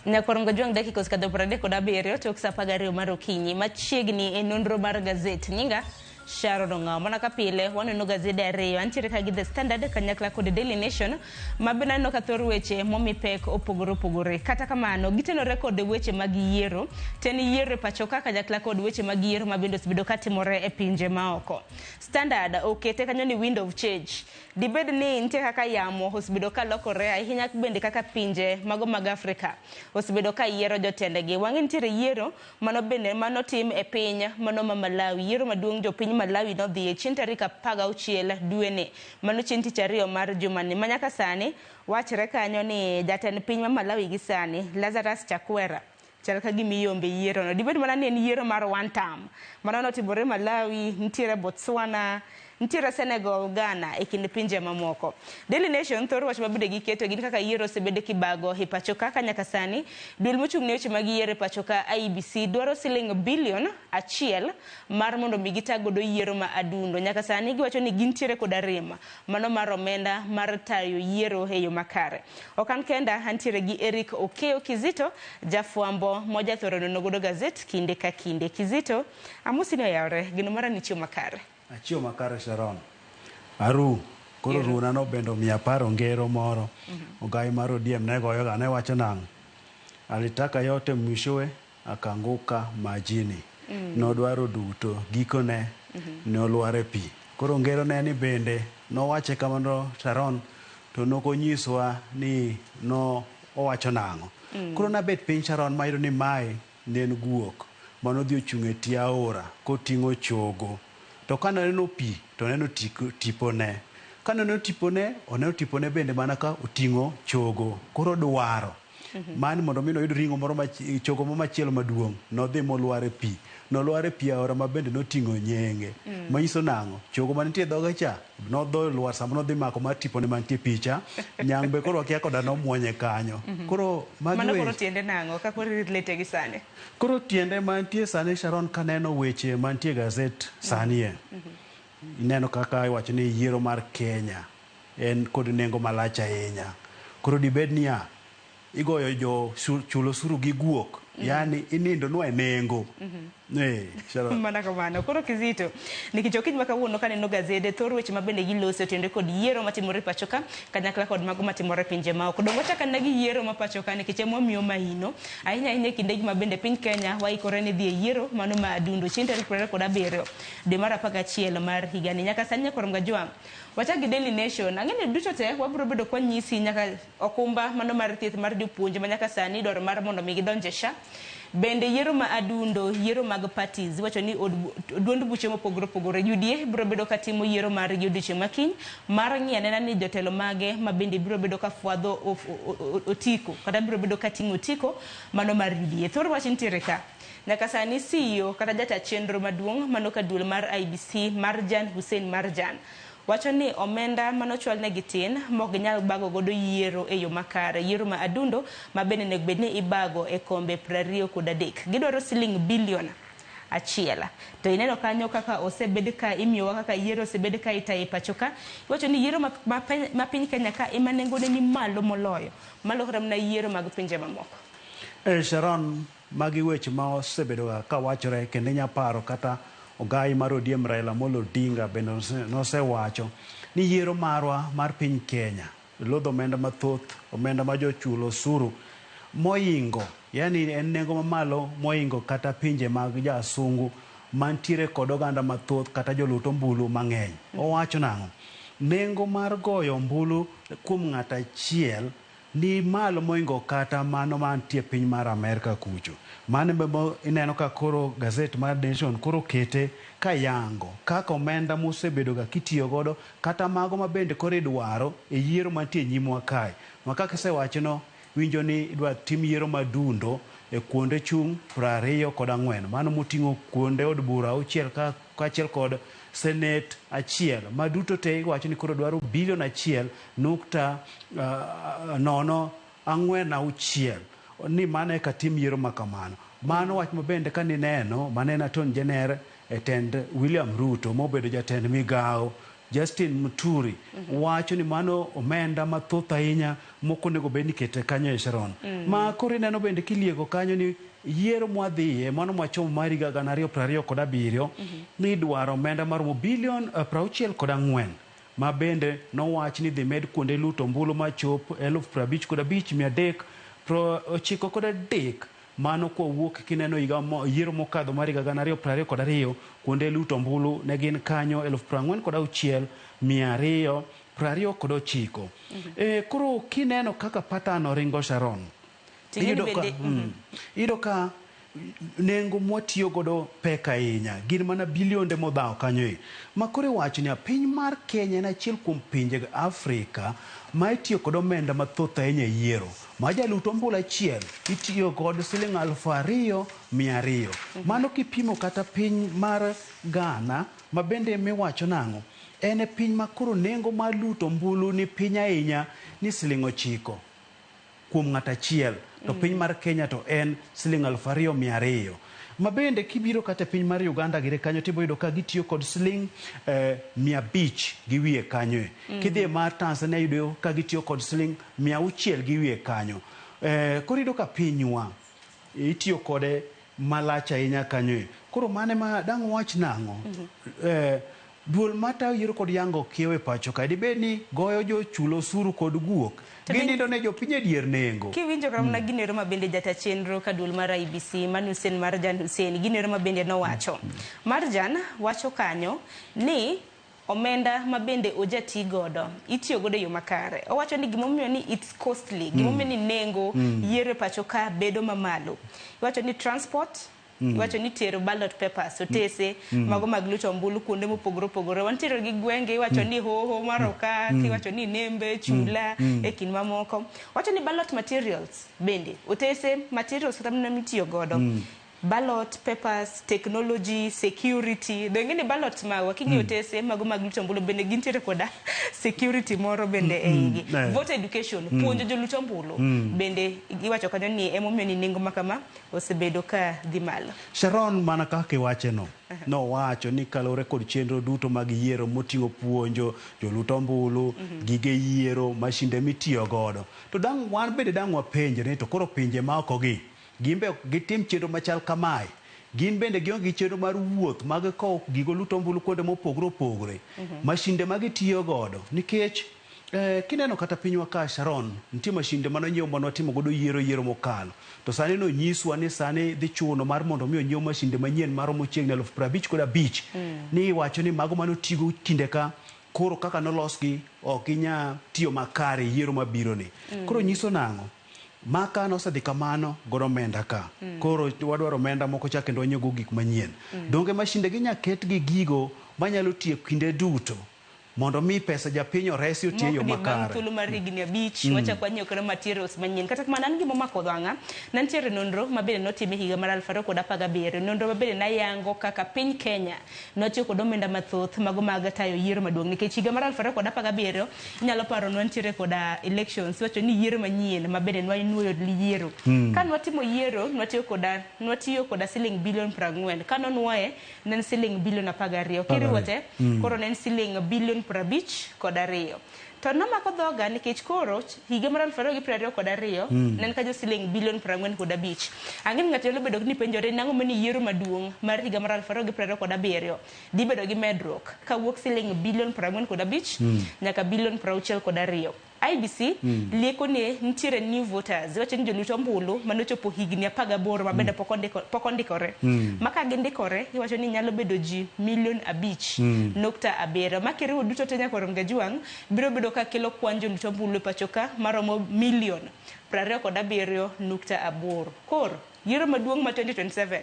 Nyakorongo juang dakika osekadho 37 tok sa 12 mar okinyi machiegni e nonro mar gazet nyinga Sharon Ong'ao. Mana ka pile waneno gazede ariyo antiere ka gi The Standard kanyakla kod Daily Nation mabinano ka thor weche momi pek opogore kata kamano gitenore kod weche mag yiero ten yiero pacho ka kanyakla kod weche mag yiero mabinde osbedo katimore e pinje maoko. Standard okete kanyo ni wind of change dibed ni nitie kaka yamo osbedo ka lokore ahinya bende kaka pinje mago mag Afrika osbedo ka yiero jotendegi. Wang'e nitiere yiero mano bende mano tim e piny mano ma Malawi, yiero maduong' jopiny Malawi no dhi chieng' tarik 16 dwe mano chieng' tich ariyo mar jumani manyaka sani wachre kanyo ni jatend piny ma Malawi gi sani Lazarus Chakwera chal ka gimiyombe yiero no dibed mana ni en yiero mar one term mano notimore Malawi, nitiere Botswana, nitiere Senegal, Ghana e kind pinje mamoko. Daily Nation thoro wach mabende giketo gin kaka yiero osebede kibago e pacho ka nyaka sani duol mochung' ne weche mag yiero e pacho ka IEBC dwaro siling bilion 1 mar mondo mi gitagodo yiero ma adundo. Nyaka sani giwacho ni gintiere kod rem mano mar omenda mar tayo yiero e yo makare. Okan kenda antiere gi Eric Okeo Kizito jafwambo moja thoro nogodo gazet kinde ka kinde. Kizito amusi no yawre gino mara ni chiyo makare. Achio makare Sharon. Aru koro runa no bendo mia paro ngero moro. Ogai maro diem nego yoga ne wacho nang. Alitaka yote mwishowe akanguka majini. No dwaro duto gikone no luare pi. Koro ngero ne ni bende no wache kamano Sharon to nokonyiswa ni no owacho nango. Koro na bet piny Sharon mayro ni mae nen guok mano dhi ochung'e tie aora koting'o chogo. To kaneno pi to neno tipone. Kaneno tipone, oneno tipone bende mana ka oting'o chogo. Koro dwaro. Mani mondo mi noyud ringo moro chogo machielo maduong'. Nodhi moluare pi. Noluare pi aora ma bende noting'o nyenge. Manyiso nang'o? Chogo manitie dhoge cha nodho luar sama nodhi mako mar tipone mantie picha. Nyang' be koro akia koda nomuonye kanyo. Koro mano koro tiende nang'o ka koro relate gi sani. Koro tiende mantie sani Sharon kaneno weche mantie gazet sani e. Ineno kaka iwacho ni yiero mar Kenya en kod nengo malach ahinya. Koro dibed niya igoyo jo chulo suru gi guok. Yani inindo no e nengo. Sharon. Mana kamano. Koro Kizito nikichokiny makawuono kaneno gazede thor weche mabende giloso tiende kod yiero matimore pacho ka kanyakla kod mago matimore pinje maoko. Dongo chaka negi yiero ma pacho ka nikech momiyo mahino ahinya kinde ma bende piny Kenya waikore ni dhi yiero mano ma adundo chieng' tarik 27 dwe mar 11 mar higani. Nyaka sani Nyakorongo juang' wacha gi Daily Nation ang'eni duto te wabiro bedo kwanyisi nyaka okumba mano mar thieth mar jopuonje manyaka sani dwaro mar mondo mi gidonje SHA bende yiero ma adundo yiero mag parties wacho ni duond buche mopogore UDA biro bedo ka timo yiero mar odiechieng' makiny mar ng'ianena ni jotelo mage ma bende biro bedo ka fwadho otiko kata biro bedo ka ting'o otiko mano mar UDA. Thor wach nitiere ka nyaka sani CEO kata jata chenro maduong' mano ka duol mar IEBC Marjan Hussein Marjan wacho ni omenda manochwal ne gitin mok ginyal bago godo yiero e yo makare yiero ma adundo ma bende nego bedni ibago e kombe 23 gidwaro siling bilion 1 to ineno kanyo kaka osebed ka imiyowa kaka yiero osebed ka itayi pacho ka wacho ni yiero ma piny Kenya ka ema nengone ni malo moloyo malokore na yiero mag pinje mamoko. Sharon magi weche ma osebedo ka wachore kendo nyaparo kata Ogai mar ODM Raila Amolo Odinga bende nosewacho ni yiero marwa mar piny Kenya lodho omenda mathoth omenda ma jochulo osuru moingo yani en nengo mamalo moingo kata pinje mag jasungu mantiere kod oganda mathoth kata joluto ombulu mang'eny. Owacho nang'o? Nengo mar goyo ombulu kuom ng'ata achiel ni malo moingo kata mano mantie piny mar Amerika kucho. Mane bebo ineno ka koro gazet mar Nation koro kete ka yango kaka omenda mosebedo ga kitiyo godo kata mago mabende koro idwaro e yiero mantie nyimwa kae. Makaka sewacho no winjo ni idwa tim yiero madundo e kuonde chung 24 mano moting'o kuonde od bura 6 kaachiel kod Senate 1 maduto te iwacho ni koro dwaro bilion 1.046 ni mane ka tim yiero makamano. Mano wach mabende ka nineno manena ton jener tend William Ruto mobedo jatend migao Justin Muturi wacho ni mano omenda mathoth ahinya moko nego bed ni kete kanyo e Sharon. Ma koro ineno bende kiliego kanyo ni yiero mwadhiye mano mwachomo mar higa 2027 ni dwaro omenda maromo bilion 64 ma bende nowach ni dhi med kuonde luto ombulu machop 55,393 mano kowuok kineno yiero mokadho mar higa 2022 kuonde luto ombulu ne gin kanyo 46,229. Koro kineno kaka pattern oringo Sharon, iyudo ka nengo mwatiyo godo pek ahinya gin mana bilionde modhawo kanyo ma koro iwacho ni piny mar Kenya en achiel kuom pinje Afrika ma itiyo kod omenda mathoth ahinya e yiero. Ma jalut ombulu achiel itiyo kod siling 2,200. Mano kipimo kata piny mar Ghana ma bende miwacho nang'o en piny ma koro nengo mar luto ombulu ni piny ahinya ni siling 9 kuom ng'at achiel, to piny mar Kenya to en siling 2,200. Ma bende kibiro kata piny mar Uganda gire kanyo tibo yudo ka gitiyo kod siling 500 gi wiye kanyo. Kidhi mar Tanzania yudo ka gitiyo kod siling 600 gi wiye kanyo. Koro yudo ka pinywa itiyo kode malach ahinya kanyo. Koro mane ma dang' wach nang'o? Duol mata yiero kod yango kiewe pacho ka dibed ni goyo jo chulo osuru kod guok ginindo ne jopiny dier nengo. Kiwinjo kama na ginero ma bende jata chenro ka duol mar IBC Manusen Marjan Hussein ginero ma bende nowacho. Marjan wacho kanyo ni omenda ma bende ojati godo itiyo godo yo makare. Owacho ni gimomiyo ni it's costly, gimomiyo ni nengo yiero pacho ka bedo mamalo. Owacho ni transport, iwacho ni tero ballot papers otese mago mag luto ombulu kuonde mopogore opogore. Wantiere gi gwenge iwacho ni hoho maroka, iwacho ni nembe chula e kin mamoko. Wacho ni ballot materials bende otese materials kata mna mitiyo godo. Ballot papers, technology, security. Dengeni ballot ma wakingi otese mago mag luto ombulu bende gintiere koda security moro bende eigi. Voter education, puonjo jo luto ombulu bende iwacho kanyo ni emomiyo ni nengo makama osebedo ka dhi malo. Sharon, mana kaka iwache no wacho ni kalore kod chenro duto mag yiero moting'o puonjo joluto ombulu, gige yiero, mashinde mitiyo godo. To dang' wan bende dang' wapenjre to koro pinje ma oko gimbe gitim chenro machal kamae. Gin bende gionge chenro mar wuoth mag kowo gigo luto ombulu kuonde mopogore opogore. Mashinde mag tiyo godo nikech kineno kata pinywa ka Sharon nitie mashinde mano nyiew mondo watimo godo yiero mokalo. To sani no nyiswa ni sani dhi chuno mar mondo mi onyiew mashinde manyien maromo chiegni 55,000 ni wacho ni mago mano tigo kinde ka koro kaka nolosgi ok inya tiyo makare yiero mabiro ni. Koro nyiso nang'o? Maka nosedhi kamano godo omenda ka. Koro wadwaro omenda moko cha kendo wanyiew gik manyien. Donge mashinde gi nyaket gi gigo manyalo tiyo kinde duto mondo mi pesa japiny oresi otiyo yo makare. Thuolo mar higni 5 wacha kwa nyiewo materials manyien. Kata kamano an gima omako dhwang'a, nantiere nonro ma bende notime higa mar 2017. Nonro ma bende nayango kaka piny Kenya notiyo kod omenda mathoth mago mag tayo yiero maduong' nikech higa mar 2017 inyalo paro nwantiere koda elections, wacho ni yiero manyien ma bende nwanuoyo yiero. Ka nwatimo yiero nwatiyo koda siling bilion 40. Ka nonwoye nen siling bilion 12. Kiriwote koro nen siling bilion 52. To nomako dhoga nikech koro higa mar 2022 nen ka jo siling bilion 45. Ang'en ng'ato nyalo bedo ni penjore nang'o mani yiero maduong' mar higa mar 2027 di bedo gi medruok ka wuok siling bilion 45 nyaka bilion 62. IBC lieko ne ntiere new voters wacho ni joluto ombulu manochopo higni 18 ma bende pok ondikore. Maka gindikore iwacho ni nyalo bedo ji milion 5.7 makiriwo duto te nyaka Ronge Juang biro bedo ka kelo kwan joluto ombulu pachoka maromo milion 27.8. Koro yiero maduong' ma 2027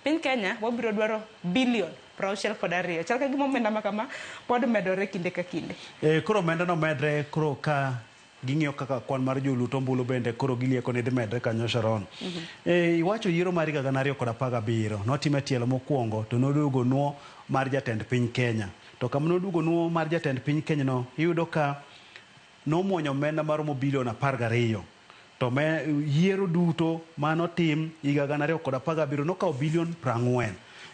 piny Kenya wabiro dwaro bilion 62. Chal ka gima omenda makama pod medore kinde ka kinde. Koro omenda no medre koro ka ging'iyo kaka kwan mar joluto ombulu bende koro gilieko ni dhi medre kanyo Sharon. Iwacho yiero mar higa 2017 notime tielo mokwongo to noduogo nuo mar jatend piny Kenya. To kama noduogo nuo mar jatend piny Kenya no iyudo ka nomuonyo omenda maromo bilion 12. To yiero duto manotim higa 2017 nokawo bilion 40.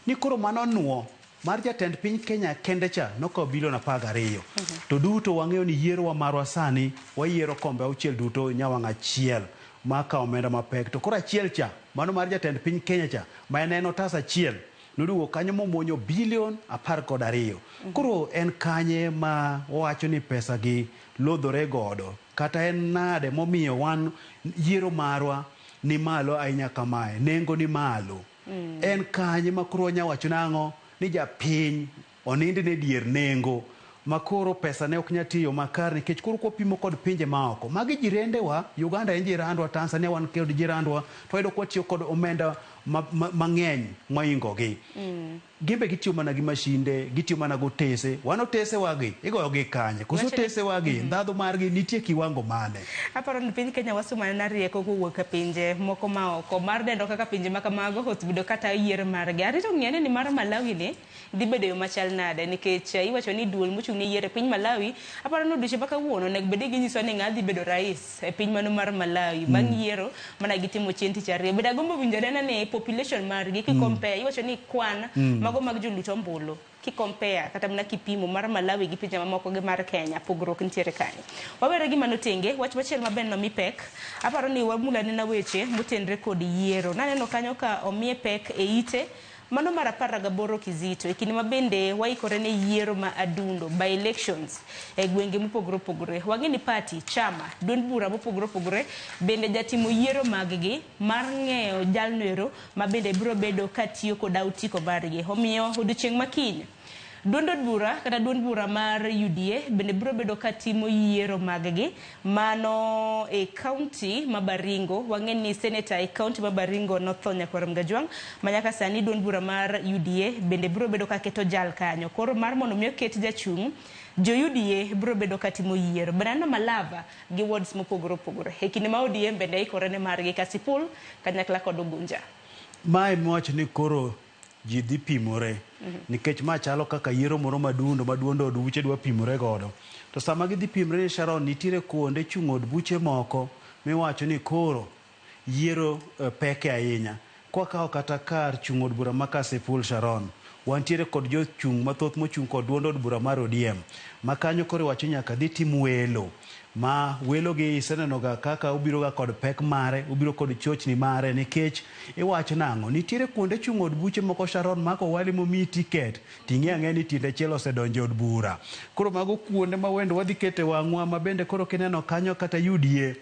Ni koro mano nuo mar jatend piny Kenya kende cha nokawo bilion 12. To duto wang'eyo ni yiero wa marwa sani wayiero kombe auchiel duto nyawang' achiel ma kawo omenda mapek. To koro achiel cha mano mar jatend piny Kenya cha ma en otas achiel noduogo kanyo momuonyo bilion 12. Koro en kanye ma wawacho ni pesa gi lodhore godo, kata en nade momiyo wan yiero marwa ni malo ahinya kamae, nengo ni malo. En kanye ma koro nyawacho nang'o ni japiny onindi ne dier nengo makoro pesa ne ok nyatiyo makar nikech koro kopimo kod pinje maoko. Magi jirendewa, Uganda en jirandwa, Tanzania wan kod jirandwa, to wayudo kwatiyo kod omenda mang'eny moingo gi. Gimbe gitiyo mana gi mashinde, gitiyo mana gotese. Wan otese wagi igoyo gi kanye, koso otese wagi ndhadhu margi nitie kiwango mane. Aparo ni piny Kenya wasumana na rieko kowuok e pinje moko maoko mar dendo kaka pinje makamago osbedo kata yiero margi. Arito ng'iyane ni mar Malawi ni dhi bedo yo machal nade nikech iwacho ni duol mochung' ne yiero e piny Malawi. Aparo ni odiochieng' kaka wuono onego bed ni ginyiso ni ng'a dhi bedo rais e piny mano mar Malawi bang' yiero mana gitimo chieng' tich ariyo. Bed agombo winjo nena ni population margi compare, iwacho ni kwan mago mag jolut ombulu compare kata mana kipimo mar Malawi gi pinje mamoko gi mar Kenya pogruok nitiere kanyo. Wawere gi mano tenge wach machiel maber no mi pek. Aparo ni wamulane na weche motenre kod yiero. Naneno kanyo ka omie pek e ite mano mar 18 Kizito e kinde mabende waikore ne yiero ma adundo by elections e gwenge mopogore opogore. Wang'eni party chama duond bura mopogore opogore bende jatimo yiero maggi mar ng'eyo jalnoero ma bende biro bedo katiyo kod autiko margi. Omiyo odiochieng' makiny duond bura kata duond bura mar UDA bende biro bedo katimo yiero maggi mano e county ma Baringo. Wang'eni senator e county ma Baringo Nothonya Koram Gajwang' manyaka sani duond bura mar UDA bende biro bedo kaketo jal kanyo. Koro mar mondo mi oket jachung' jo UDA biro bedo katimo yiero. Banano Malava gi wards mopogore opogore. E kinde ma ODM bende ikore ne margi Kasipul kanyakla kod Ugunja. Mae mwacho ni koro ji dhi pimore nikech ma chalo kaka yiero moro madundo maduondo od buche dwa pimore godo. To sama gidhi pimore ni Sharon nitiere kuonde chung' od buche moko miwacho ni koro yiero peke ahinya. Kwa kao kata kar chung' od bura ma Kasipul Sharon wantiere kod jochung' mathoth mochung' kod duond od bura mar ODM makanyo koro wacho nyaka dhi tim welo ma welo gi isenenoga kaka ubiro ga kod pek mare, ubiro kod chochni mare nikech iwacho nang'o nitiere kuonde chung' od buche moko Sharon mako wali momi tiket ting'e ang'e ni tiende chiel osedonjo od bura. Koro mago kuonde ma wendo wadhi kete wang'wa ma bende koro kineno kanyo kata UDA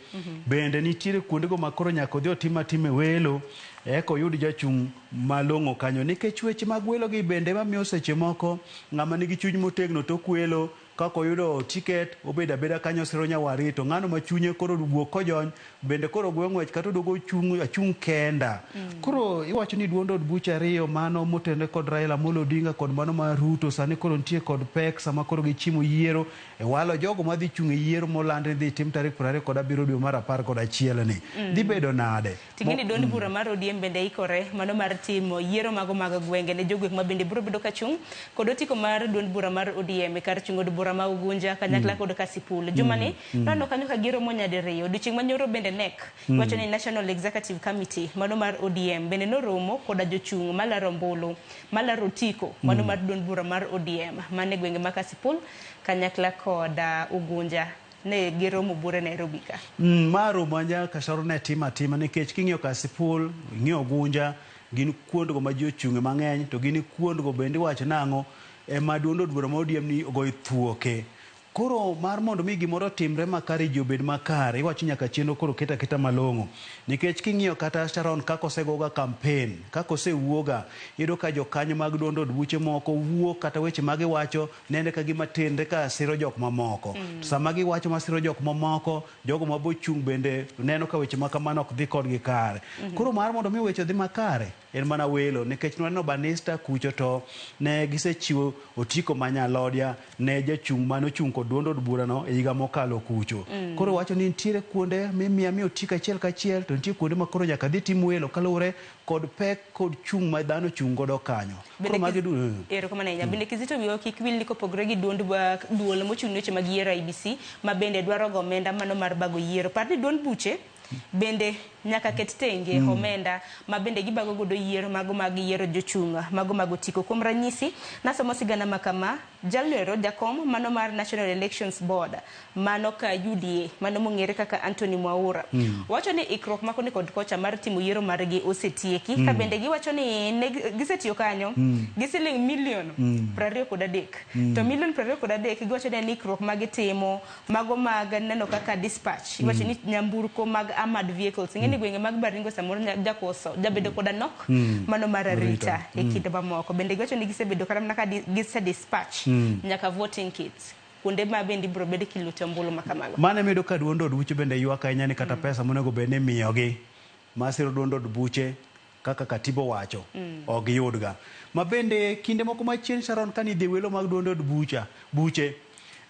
bende nitiere kuonde go ma koro nyaka odhi otim welo eko yud jachung' malong'o kanyo nikech weche mag welo gi bende mamiyo seche moko ng'ama nigi chuny motegno to kwelo kako yudo tiket obeda beda kanyo siro nyawari to ng'ano machunye koro wuok kojony bende koro gweng'wech kata dogo achung' kenda. Koro iwacho ni duond od bucha ariyo mano motende kod Raila Amolo Odinga kod mano mar Ruto sani koro nitie kod pek sama koro gichimo yiero e walo jogo madhi chung' e yiero molandi dhi tim tarik 27 dwe mar 11 ni dhi bedo nade. Tingini duond bura mar ODM bende ikore mano mar timo yiero mago mag gwenge ne jogweng' ma bende biro bedo kachung' kod otiko mar duond bura mar ODM e kar chung' od bura ma Ugunja kanyakla kod Kasipul. Jumani nano kanyo ka giro monyadiriyo odiochieng' manyoro bende NEC wacho ni National Executive Committee mano mar ODM bende noromo koda jochung' malaro ombulu malaro otiko mano mar duond bura mar ODM mane gwenge ma Kasipul kanyakla kod Ugunja ne giromo bure Nairobi ka. Maro manja Kasharo ne tima nikech king'iyo Kasipul ing'iyo Ugunja gin kuondgo ma ji ochung'e mang'eny to gin kuondgo bende wacho nang'o ema duond od bura ma ODM ni ogoyo thuoke. Koro mar mondo mi gimoro timre makare ji obed makare iwacho nyaka chenro koro keta malong'o nikech king'iyo kata Sharon kako osegoga campaign kako osewuoga yudo ka jokanyo mag duond od buche moko wuok kata weche ma giwacho nende ka gima tende ka siro jok mamoko. Sama giwacho masiro jok mamoko jogo mabochung' bende neno ka weche makamano ok dhi kodgi kare. Koro mar mondo mi weche dhi makare en mana welo nikech nwaneno Banista kucho to ne gisechiwo otiko manyalodia ne jachung' manochung' kod duond od burano e higa mokalo kucho. Koro wacho ni nitiere kuonde mimiyo otiko achiel kachiel to nitie kuonde ma koro nyaka dhi tim welo kaluwore kod pek kod chung' ma dhano chung' godo kanyo. Koro magi bende Kizito wiyo kik wil ni kopogore gi duol mochung' ne weche mag yiero IEBC ma bende dwaro go omenda mano mar bago yiero. Par ni duond buche bende nyaka ket tenge omenda ma bende gibago godo yiero mago mag yiero jochunga mago mag otiko. Kuom ranyisi nasomo sigana makama jalero jakom mano mar National Elections Board mano ka UDA mano mong'ere kaka Anthony Mwaura wacho ni ikruok makoni kod kocha mar timo yiero margi osetieki ka bende giwacho ni gisetiyo kanyo gisiling milion 23 to milion 23 giwacho ni ikruok magitimo mago mag neno kaka dispatch iwacho ni nyamburko mag armored vehicles ng'eni gwenge mag Baringo samoro jakoso jabedo koda nok mano mar arita e kinde mamoko bende giwacho ni gisebedo kata mana ka gise dispatch nyaka voting kits kunde ma bendi bro bede kiluto mbulu makamago mane medo ka duondo od buche bende ywak ahinya ni kata pesa monego bed ni miyogi masiro duondo od buche kaka katibo wacho ok yudga ma bende kinde moko machien Sharon kani dhi welo mag duondo od buche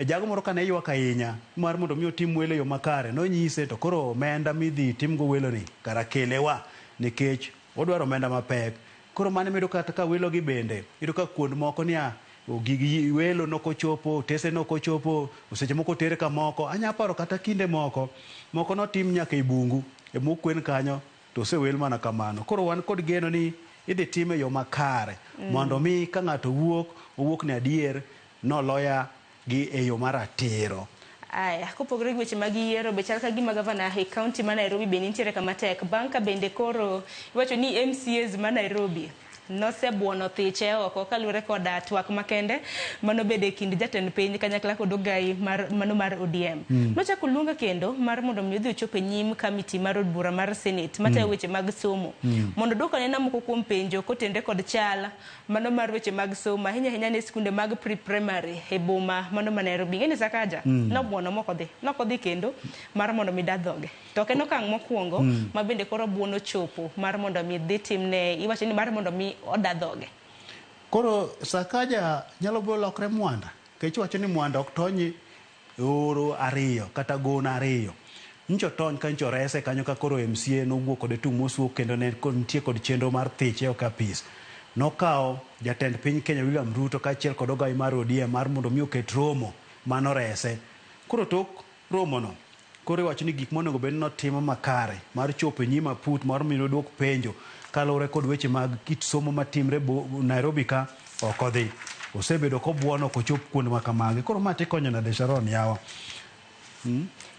jago moro kane ywak ahinya mar mondo mi otim welo yo makare no nyise to koro omenda midhi timgo welo ni kara kelewa nikech odwaro omenda mapek koro mane medo kata ka welo gi bende iro ka kuond moko niya gigi welo nokochopo tese nokochopo seche moko tere ka moko anya paro kata kinde moko no tim nyaka e bungu e mokwen kanyo to se wel mana kamano koro wan kod geno ni idhi time yo makare mondo mi ka ng'ato owuok ne adier no loya gi e yo maratiro. Aya, kopogore gi weche mag yiero be chal ka gima gavana e kaunti ma Nairobi be nitiere kama tek banka bende koro iwacho ni MCAs ma Nairobi nosebuono thiche oko kaluwore koda twak makende mano bede kind jatend piny kanyakla kod ogai mano mar ODM nochako luonga kendo mar mondo mi odhi ochop e nyim kamiti mar od bura mar Senate matayo weche mag somo mondo duoko nena moko kuom penjo kotende kod chal mano mar weche mag somo ahinya ne skunde mag pre-primary e boma mano ma Nairobi ngene Sakaja nobuono nokodhi kendo mar mondo mi dadhoge to keno kang mokwongo ma bende koro buono chopo mar mondo mi dhi timne iwacho ni mar mondo mi odadhoge koro Sakaja nyalo bolo lokre mwanda kech wacho ni mwanda ok tonyi oro ariyo kata gona ariyo ncho tony kancho rese kanyo ka koro MCA nowuok kod tung mosuok kendo ne nitie kod chenro mar thiche ok apis nokao jatend piny Kenya William Ruto kaachiel kod ogai mar ODM mar mondo mi oket romo mano rese koro tok romo no koro wacho ni gik monego bed notimo makare mar chopo nyima put mar mino duok penjo kalore kod weche mag kit somo matimre Nairobi ka ok odhi osebedo kobuono kochop kuond makamagi koro mate konyo na Sharon yawa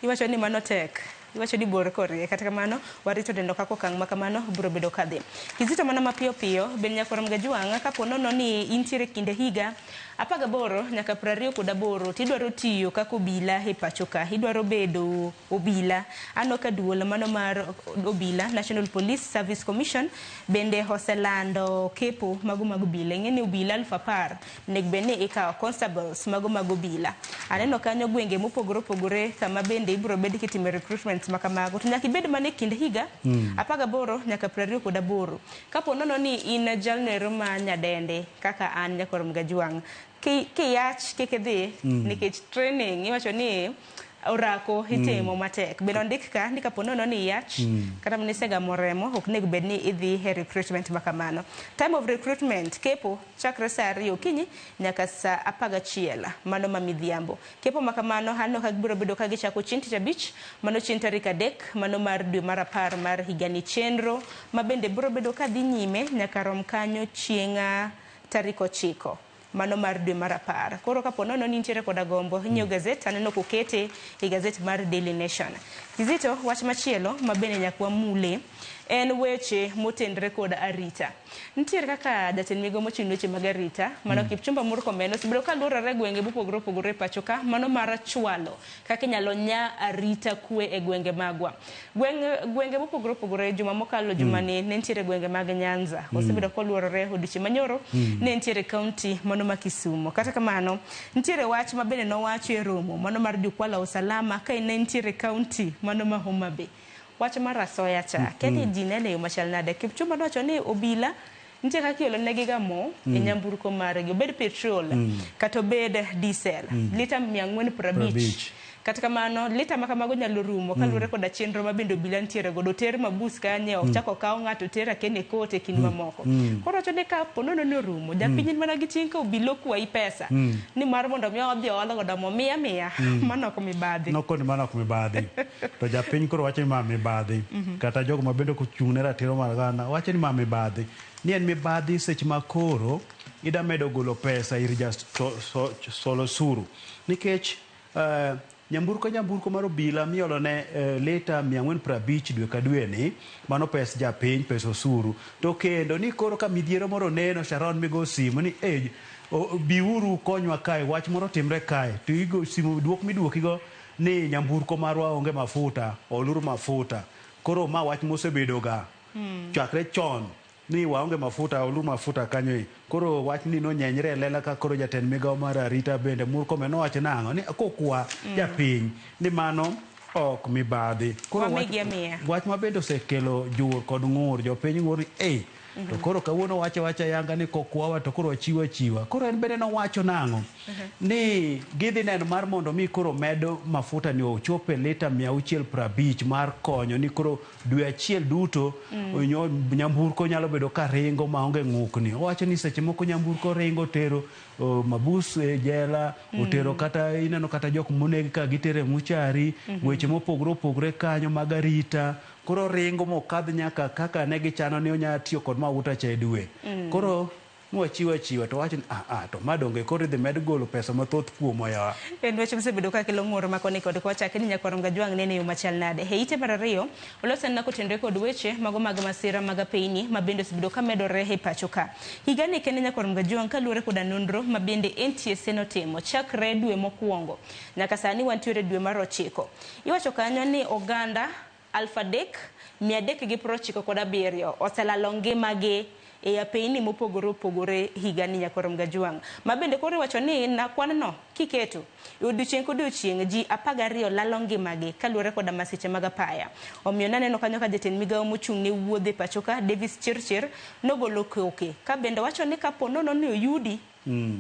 iwacho ni mano tek iwacho ni bor korie kata kamano warito dendo kako kang makamano biro bedo kadhi kizito mana mapiyo piyo ben nyakoram gajuanga kapo nono ni intiere kinde higa 18 nyaka 28 tidwaro tiyo kako obila e pachoka idwaro bedo obila ano ka duol mano mar obila National Police Service Commission bende hoselando kepo mago mag obila ngene obila 10,000 negbene ikaw constables mago mag obila aneno kanyo gwenge mopogore kama bende ibro bed kitime recruitment makamago to nyaka ibed mane kinde higa 18 nyaka 28 kapo nono ni in jalnero ma nyadende kaka an nyakoram gajuang kiyach kikidhi nikech training iwacho ni orako hitimo matek beno ndik ka ndikapo nono ni yach kata mnisega moremo ok nego bed ni idhi he recruitment makamano time of recruitment kepo chakre saa 2 okinyi nyaka saa 11 mano mamidhiambo kepo makamano hano kagbiro bedo ka gichako chieng' tich abich mano chieng' tarik 3 mano mar dwe mar 10 mar higani chenro mabende biro bedo ka dhi nyime nyaka rom kanyo chieng' tarik 9 mano mar dwe mar 10 koro kapo nono ni nitiere koda gombo nyiew gazet aneno kokete e gazet mar Daily Nation kizito wach machielo mabene nyakwa mule en weche motendre koda arita nitiere kaka jatend migo mochung' weche mag arita mano Kipchumba Murkomen osebiro ka luorore gwenge mopogore pachoka mano mar chwalo kaka nyalo nya arita kwe e gwenge magwa gwenge mopogore juma mokalo juma ne nitiere gwenge mag Nyanza osebiro ka luorore odiche manyoro ne nitiere county mano ma Kisumo kata kamano nitiere wach mabene no wacho e romo mano mar jukwala usalama ka ne nitiere county mano ma Homa Bay wach mar asoya cha keni jinene yo machal nade Kipchumba nocho ni obila ntie kaka yolo negi gamo e nyamburko margi obed petrol kata obed diesel lita 450 Kata kamano lita ma kamago nyalo rumo kaluwore koda chenro mabende obila ntiere godo ter mabus kanye ochako kawo ng'ato tera kene kote kin mamoko. Koro wacho ni ka ponono ne rumo japiny mana giting ka obilo kwayi pesa ni mar mondo mi odhi olo godo mo mia mano ok mibadhi. No koni mano ok mibadhi. To japiny koro wacho ni ma mibadhi. Kata jogo mabende kochung' ne ratiro mar gana wacho ni ma mibadhi. Ni en mibadhi seche ma koro ida medo golo pesa ir solo suru. Nikech nyamburko mar obila miolo ne lita 450 dwe ka dwe ni mano pes japiny pes osuru. To kendo ni koro ka midhiero moro neno Sharon migo simu ni biuru konywa kae wach moro timre kae to igo simu duok miduokigo ni nyamburko marwa onge mafuta oluru mafuta. Koro ma wach mosebedo ga chakre chon ni waonge mafuta oluru mafuta kanyo. Koro wach ni no nyenyre lela ka koro jatend migawo mar arita bende Murkomen nowacho nang'o ni kokwa japiny ni mano ok mibadhi. Koro wach mabende osekelo jur kod ng'ur jopiny ng'ur ni to koro kawuono wacha yanga ni kokwawa to koro chiwa. Koro en bende nowacho nang'o ni gidhi neno mar mondo mi koro medo mafuta ni ochope lita 650 mar konyo ni koro dwe achiel duto nyamburko nyalo bedo ka ringo maonge ng'ukni. Owacho ni seche moko nyamburko ringo tero mabus jela otero kata ineno kata jok moneg ka gitere muchari weche mopogore kanyo mag arita. Koro ringo mokadh nyaka kaka ne gichano ni onya tiyo kod mauta cha dwe. Koro mwachiwa to wacho ni to madonge koro idhi med golo pesa mathoth kuom oyawa. En weche msebedo ka kelo ng'ur makoni kod kwacha kini Nyakwar Gajwang' nene yo machal nade. Heite mar ariyo olosen na kotendre kod weche mago mag masira mag apeyni mabende osebedo ka medore e pacho ka. Higani kene Nyakwar Gajwang' kaluwore koda nonro mabende NTSA notimo chakre dwe mokwongo nyaka sani wantiere dwe mar 9. Iwacho kanyo ni oganda 3,397 oselalo ngimagi e apeyni mopogore higani Nyakwar Gajwang'. Mabende koro wacho ni na kwan no kiketo odiochieng' kodiochieng' ji 12 lalo ngimagi kaluwore koda masiche mag apaya. Omiyo naneno kanyo ka jatend migawo mochung' ne wuodhe pacho ka Davis Chirchir nogolo koke ka bende wacho ni kaponono ni oyudi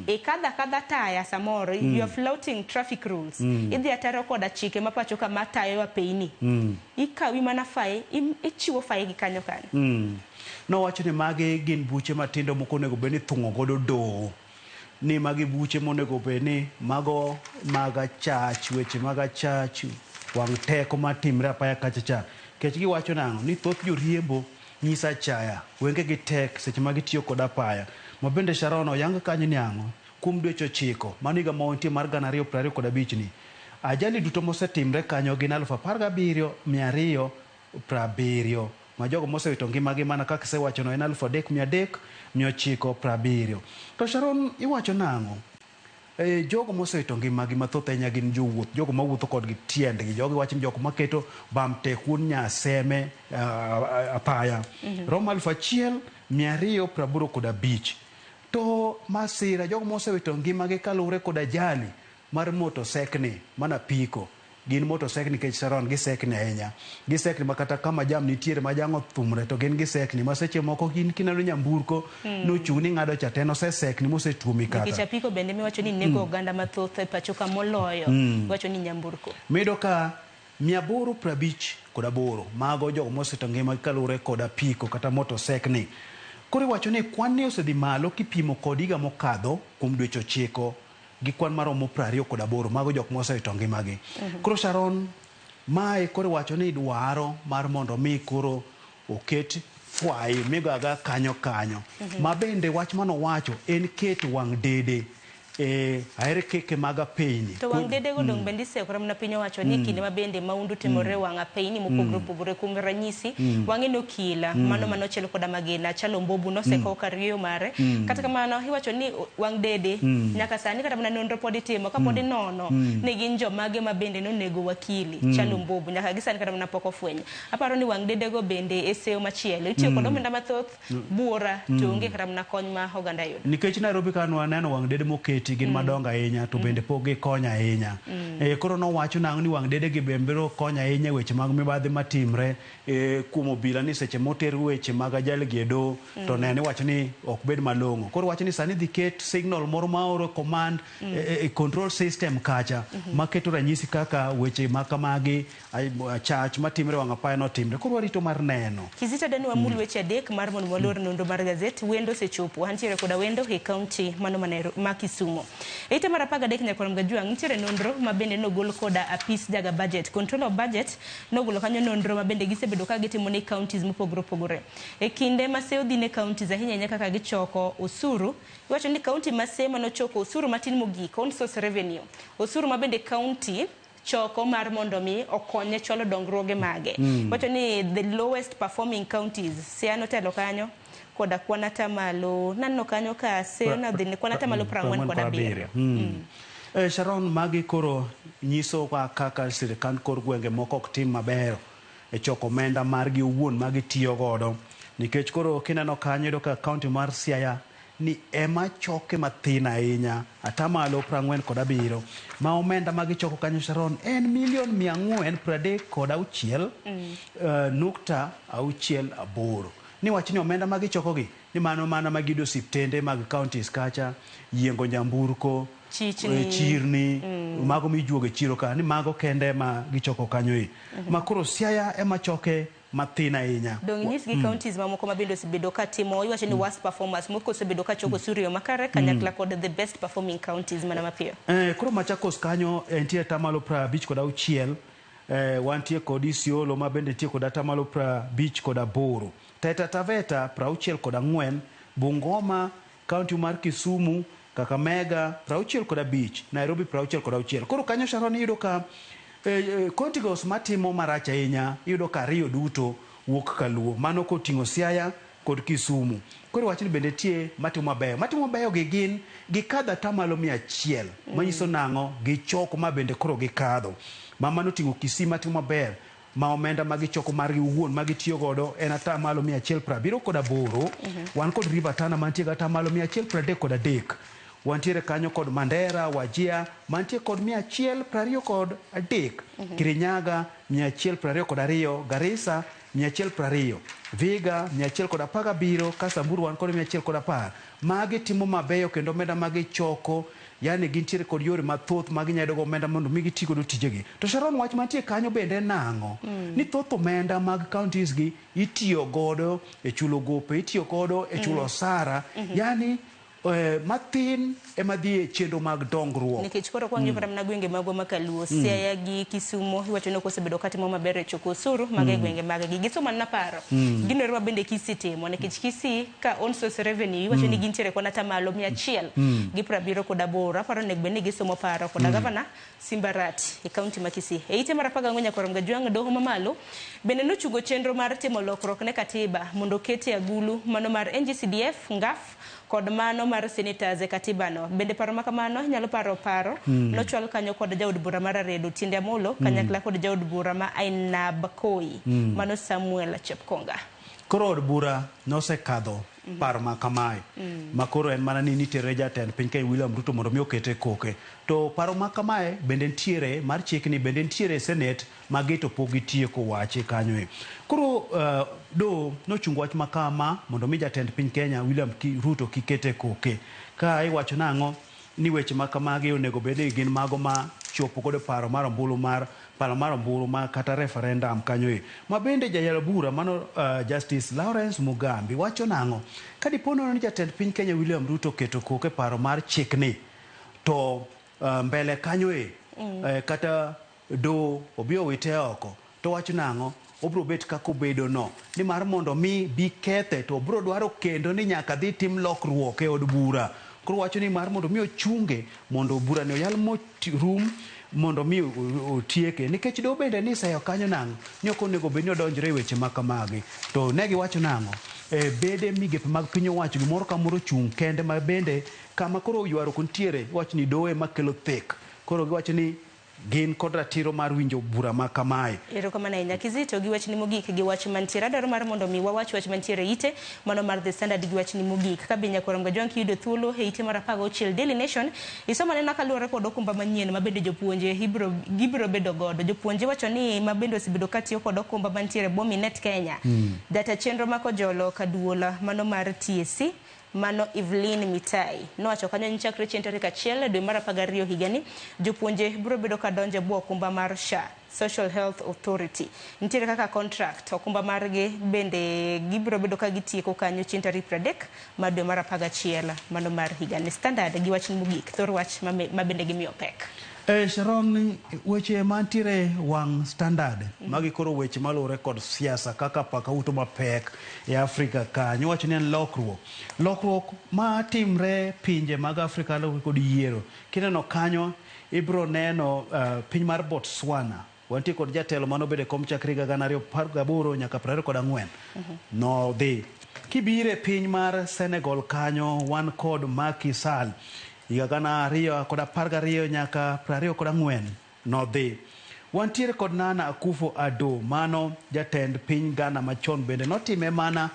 e kadha taya samoro you are flouting traffic rules idhi ataro koda chike mapacho ka matayo apeyni ikawi mana fai ichiwo fai gi kanyo. No wacho ni magi gin buche matindo moko nego beni thung'o godo doho. Ni magi buche monego beni mago maga chach weche maga chach wang' teko matimre apaya kachacha. Kech giwacho nang'o ni thoth joriembo nyisa chaya wenge gi tek seche magitiyo kod apaya. Mabende Sharon oyang kanyo nang'o kuom dweche 9 maniga maontie mar 2025 ni ajali duto mosetimre kanyo gin 17,270 ma jogo mosewito ngimagi mana kaka sewacho no en 3,397. To Sharon iwacho nang'o jogo mosewito ngimagi mathoth ahinya gin jowuoth jogo mawuotho kodgi tiendgi jogo wacho ni jogo maketo bam tekun nyaseme apaya romo 1,285. To masira jogo mosewito ngimagi kaluwore kod ajali mar motosekni mana piko gin motosekni kech Sharon gisekni ahinya gisekni makata kama jam nitiere ma jango thumre to gin gisekni maseche moko gin kinalo nyamburko nochung' ni ng'ado cha teno sesekni mosetuomi kata nikech apiko bende miwacho ni nego oganda mathoth e pacho ka moloyo wacho ni nyamburko medo ka 858 mago jogo moseto ngima kaluwore kod apiko kata motosekni. Koro wacho ni kwan ne osedhi malo kipimo kod higa mokadho kuom dweche 9 gi kwan maromo 28 mago jok mosewito ngimagi. Koro Sharon mae koro wacho ni dwaro mar mondo mi koro oket fwai migaga kanyo ma bende wach mano wacho en ket wang' dede aere keke mag apeyni to wang' dede go dong bende isekore mana piny owacho ni kinde mabende maundu timore wang' apeyni mopogore kuom ranyisi wang'e nokila mano manochiel koda magina chalo mbobu noseko kariyo mare kata kamano iwacho ni wang' dede nyaka sani kata mana nonro pod itimo ka pod inono ne gin jomage mabende nonego wakili chalo mbobu nyaka gisani kata mana pok ofweny. Aparo ni wang' dede go bende eseo machielo itiyo kod omenda mathoth buora to onge kata mana kony ma oganda yudo nikech Nairobi kanwa neno wang' dede moketi county gin madonga ahinya to bende pok gikonya ahinya. Koro nowacho nang'o ni wang' dede gi bembero konya ahinya weche mag mibadhi matimre kuom obila ni seche moter weche mag ajali gi edo to nene wacho ni ok bed malong'o. Koro wacho ni sani dhi ket signal moro maoro command control system kacha maketo ranyisi kaka weche makamagi chach matimre wang' apaya notimre. Koro warito mar neno. Kizito dani wamul weche adek mar mondo walor nonro mar gazet wendo sechopo antiere koda wendo e kaunti mano ma Kisumu. Eite mar 13 nyakwarom gajuang' nitiere nonro mabende nogol koda apis jaga budget control of budget nogolo kanyo nonro mabende gisebedo ka gitimo ne counties mopogore opogore. E kinde maseo dhi ne counties ahinya nyaka ka gichoko osuru, iwacho ni county maseo manochoko osuru matin mogik on source revenue, osuru mabende county choko mar mondo mi okonye cholo dongruoge mage. Wacho ni the lowest performing counties Siaya notelo kanyo koda kwanata malo nanno kanyo ka Siaya na dhi kwanata malo 47. Sharon, magi koro nyiso kaka sirikand kor gwenge moko ok tim maber e choko omenda margi owuon magi tiyo godo, nikech koro kineno kanyo yudo ka kaunti mar Siaya ni ema choke mathin ahinya, atamalo 47 ma omenda magi choko kanyo Sharon en $1,436.68. Ni wacho ni omenda magi choko gi ni mano mana magido siptende mag counties kacha, yiengo nyamburko, chirni, mago mijuoge chiro ka, ni mago kende ma gichoko kanyo e. Makoro Siaya ema choke mathin ahinya. Dong nyis gi counties mamoko mabendo sebedo ka timo iwacho ni worst performers moko sebedo ka choko suriyo makare kanyakla kod the best performing counties mana mapiyo. Koro Machakos kanyo entie tamalo 56, wantie kod Isiolo mabende tie kod tamalo 58, Taita Taveta 64, Bungoma county mar Kisumu, Kakamega 65, Nairobi 66. Koro kanyo Sharon yudo ka kontigos matimo marach ahinya yudo ka ariyo duto wuok kaluo, mano koting'o Siaya kod Kisumu. Koro wacho ni bende tie matimo mabeyo gi gin gikadho tamalo 100, manyiso nang'o gichoko ma bende koro gikadho. Mama noting'o Kisii matimo maber ma omenda magichoko margi owuon magitiyo godo en atamalo 178. Wan kod River Tana mantie ga atamalo 133. Wantiere kanyo kod Mandera, Wajir mantie kod 123, Kirinyaga 122, Garissa 120, Viga 117, Kasamburu wan kod 110. Magi timo mabeyo kendo omenda magi choko, yani gintiere kod yore mathoth magi nyado go omenda mondo migi tigo do tijegi. To Sharon, wach mantie kanyo bende nang'o ni thoth omenda mag counties gi itiyo godo e chulo gope, itiyo godo e chulo osara, yani mathin ema dhi e chenro mag dongruok. Nikech koro kwang'yo kata mana gwenge magwa makaluo, Siaya gi Kisumu iwacho ni osebedo katimo maber e choko osuru mag gwenge mag gi. Gisomo na paro ginore mabende Kisii timo, nikech Kisii ka on source revenue iwacho ni gintiere kod atamalo 178. Aparo nek bende gisomo paro koda gavana Simbarati e kaunti ma Kisii. E ite mar 14 nyakwarom gajuang' doho mamalo bende nochungo chenro mar timo lokruok ne katiba mondo kete agulu mano mar NGCDF, ngaf kod mano mar senators e katibano. Bende paro makamano nyalo paro nochwal kanyo kod jaod bura mar Aredo Tinde Amolo kanyakla kod jaod bura ma Ainab Koi mano Samuel Chepkonga. Koro od bura nosekadho paro makamae makoro en mana ni nitere jatend piny Kenya William Ruto mondo mi okete koke. To paro makamae bende ntiere mar chikni bende ntiere Senate mageto pogi tieko wache kanyo e. Koro do nochungo wach makama mondo mi jatend piny Kenya William Ruto kikete koke. Ka iwacho nang'o ni weche makamagi onego bede gin mago ma chopo kod paro mar ombulu ma kata referendum kanyo e. Ma bende jayalo bura mano Justice Lawrence Mugambi wacho nang'o kadipono ni jatend piny Kenya William Ruto keto koke paro mar chikni to mbele kanyo e kata do obio wite oko to wacho nang'o obro bet kako bedo no ni mar mondo mi bi kethe to obro dwaro kendo ni nyaka dhi tim lokruok e od bura. Koro wacho ni mar mondo mi ochunge mondo bura ne oyal rum mondo mi otieke, nikech do bende ni sayo kanyo nang'o ni ok onego bed ni odonjre weche makamagi. To ne giwacho nang'o bede migepe mag piny owacho gimoro ka moro chung kende ma bende kama koro ywaro kuntiere wacho ni doe makelo thek. Koro giwacho ni gin kod ratiro mar winjo bura ma kamae. Erokamano ahinya Kizito gi wachni mogik gi wach mantiere adwaro mar mondo mi wawach wach mantiere ite mano mar The Standard gi wachni mogik ka binya koram ga jonki yudo thuolo e ite mar 16 Daily Nation isomane na kaluore kod okumba manyien mabende jopuonje gibiro bedo godo jopuonje wacho ni mabende osebedo katiyo kod okumba mantiere Bominet Kenya data chenro mako jolo kaduola mano mar TSC mano Evelyn Mitai nowacho kanyo ni chakre chien tarik 1 dwe mar 12 higani jopuonje biro bedo kadonje bwo okumba mar SHA Social Health Authority nitiere kaka contract okumba margi bende gibiro bedo ka gitieko kanyo chien tarik 30 mar dwe mar 11 mano mar higani. Standard gi wach mogik thor wach mabende gimiyo pek. Sharon, weche mantiere wang Standard magi koro weche malure kod siasa kaka paka uto mapek e Afrika kanyo wacho ni en lokruok ma timre pinje mag Afrika kod yiero kineno kanyo ibro neno piny mar Botswana wantie kod jatelo mano bede kom chakre 2018 nyaka 2024 no dhi kibire piny mar Senegal kanyo wan kod Macky Sall higa 2012 nyaka 2024 no dhi wantiere kod Nana Akufo-Addo mano jatend piny Ghana machon bende notime mana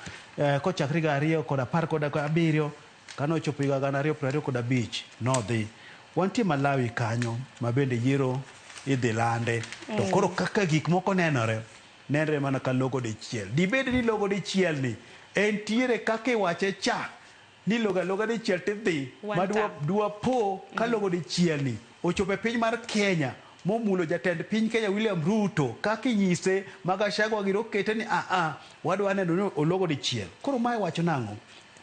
kochakre 2017 kano chopo higa 2025 no dhi wantie Malawi kanyo mabende yiero idhi lande to koro kaka gik moko nenore mana ka logo dichiel dibed ni logo dichiel ni entiere kaka iwache cha ni loga dichiel tidhi madwa po ka logo dichiel ni ochope piny mar Kenya momulo jatend piny Kenya William Ruto kaka inyise Gachagua giro kete ni wadwa neno ni ologo dichiel koro mae wacho nango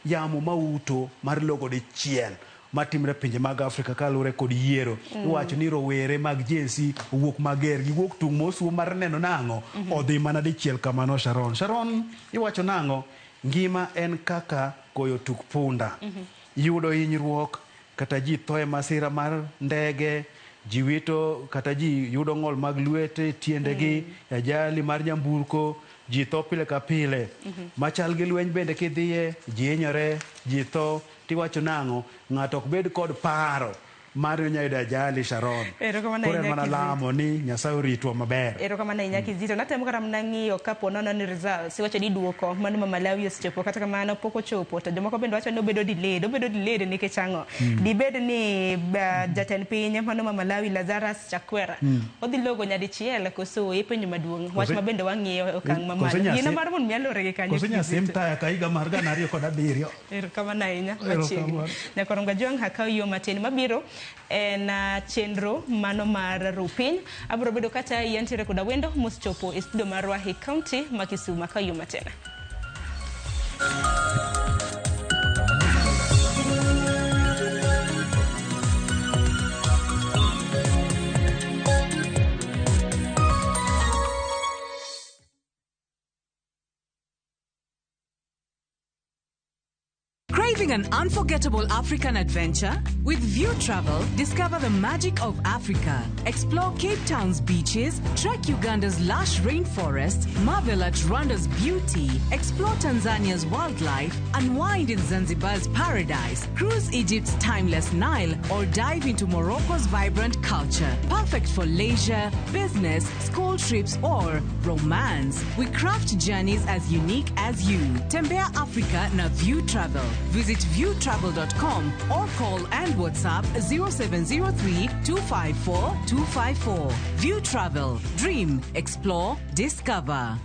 yamo mauto mar logo dichiel matimre pinje mag Afrika kalure kod yiero iwacho ni rowere mag jensi wuok mager gi wuok tung mosu mar neno nango odhi mana dichiel kamano. Sharon iwacho nango ngima en kaka goyo tuk punda yudo hinyruok kata ji thoe masira mar ndege ji wito kata ji yudo ng'ol mag lwete tiendegi ajali mar nyamburko ji tho pile ka pile machal gi lweny bende kidhiye ji hinyore ji tho tiwacho nango ng'ato ok bed kod paro mar nyayudo ajali. Sharon kore mana lamo ni Nyasaye oritwa maber. Erokamano ahinya Kizito natemo kara mnang'iyo kapo nono ni results wacho ni duoko mano ma Malawi osechopo kata kamano pok ochopo to jomoko bende wacho ni obedo delayed nikech ang'o dibed ni jatend piny mano ma Malawi Lazarus Chakwera odhi logo nyadichiel koso e penjo maduong' wach ma bende wang'iyo okang' mamalo gino mar mon mialore gi kanyo koso nyasim taya ka higa mar 2007. Erokamano ahinya nyakoronga jong hakaw yo matin mabiro na chenro mano mar rupiny abro bedo kata yantiere koda wendo moschopo e studio marwa e county ma Kisumu kayo matena. Craving an unforgettable African adventure? With View Travel, discover the magic of Africa. Explore Cape Town's beaches, trek Uganda's lush rainforests, marvel at Rwanda's beauty, explore Tanzania's wildlife, unwind in Zanzibar's paradise, cruise Egypt's timeless Nile, or dive into Morocco's vibrant culture. Perfect for leisure, business, school trips, or romance. We craft journeys as unique as you. Tembea Africa na View Travel. Visit viewtravel.com or call and WhatsApp 0703 254 254. View Travel. Dream, explore, discover.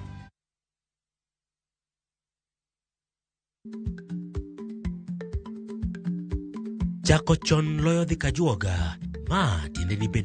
Jako chon loyo dhi kajuoga ma tiende ni bedo